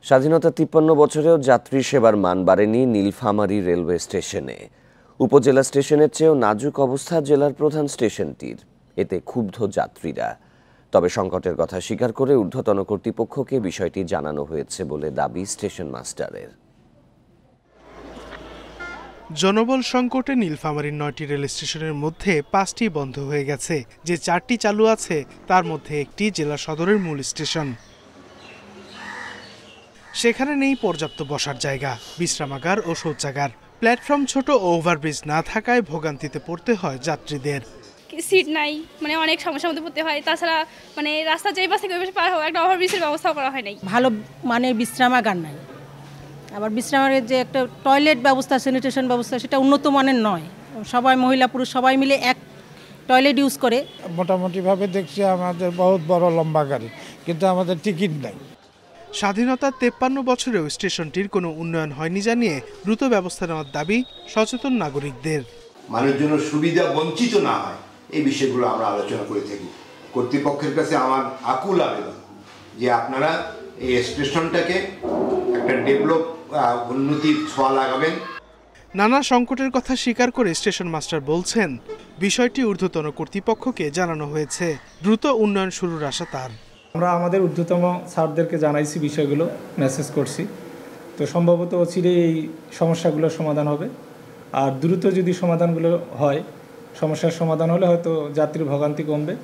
স্বাধীনতা ৫৩ বছরেও যাত্রী সেবার মান বাড়েনি নীলফামারী রেলওয়ে স্টেশনে। উপজেলা স্টেশনের চেয়েও নাজুক অবস্থা জেলার প্রধান স্টেশনটির। এতে ক্ষুব্ধ যাত্রীরা। তবে সংকটের কথা স্বীকার করে ঊর্ধ্বতন কর্তৃপক্ষকে বিষয়টি জানানো হয়েছে বলে দাবি স্টেশন মাস্টারের। জনবল সংকটে নীলফামারীর ৯টি রেল স্টেশনের মধ্যে ৫টি বন্ধ হয়ে গেছে। যে ৪টি চালু আছে তার মধ্যে একটি জেলা সদরের মূল স্টেশন। সেখানে নেই পর্যাপ্ত বসার জায়গা, বিশ্রামাগার ও শৌচাগার। প্ল্যাটফর্ম ছোট ও ওভারব্রিজ না থাকায় ভোগান্তিতে পড়তে হয় যাত্রীদের। সিট নাই, অনেক সমস্যার মধ্যে পড়তে হয়। তাছাড়া রাস্তা যেই পাশ থেকে ওই পাশে পার হওয়া, একটা ওভারব্রিজের ব্যবস্থাও করা হয় নাই। ভালো বিশ্রামাগার নাই। আবার বিশ্রামাগারের যে একটা টয়লেট ব্যবস্থা, স্যানিটেশন ব্যবস্থা, সেটা উন্নত মানের নয়। সবাই মহিলা পুরুষ সবাই মিলে এক টয়লেট ইউজ করে। মোটামুটিভাবে দেখছি আমাদের বহুত বড় লম্বা গাড়ি, কিন্তু আমাদের টিকিট নাই। স্বাধীনতার ৫৩ বছরেও স্টেশনটির কোনো উন্নয়ন হয়নি জানিয়ে দ্রুত ব্যবস্থা নেওয়ার দাবি সচেতন নাগরিকদের। মানুষের জন্য সুবিধা বঞ্চিত না হয়, এই বিষয়গুলো আমরা আলোচনা করে থাকি। কর্তৃপক্ষের কাছে আমার আকুল আবেদন যে আপনারা এই স্টেশনটাকে একটা ডেভেলপ উন্নতির ছোঁয়া লাগাবেন। নানা সংকটের কথা স্বীকার করে স্টেশন মাস্টার বলছেন, বিষয়টি ঊর্ধ্বতন কর্তৃপক্ষকে জানানো হয়েছে। দ্রুত উন্নয়ন শুরুর আশা তার। আমরা আমাদের ঊর্ধ্বতম স্যারদেরকে জানাইছি, বিষয়গুলো মেসেজ করছি। তো সম্ভবত অচিরেই এই সমস্যাগুলোর সমাধান হবে। আর দ্রুত যদি সমাধানগুলো হয়, সমস্যার সমাধান হলে হয়তো যাত্রী ভোগান্তি কমবে।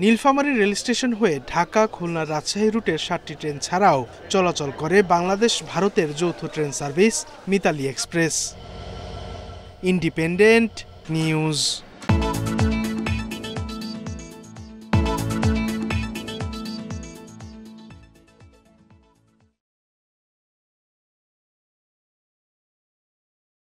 নীলফামারী রেল স্টেশন হয়ে ঢাকা, খুলনা, রাজশাহী রুটের 7টি ট্রেন ছাড়াও চলাচল করে বাংলাদেশ ভারতের যৌথ train service Mitali express. Independent news.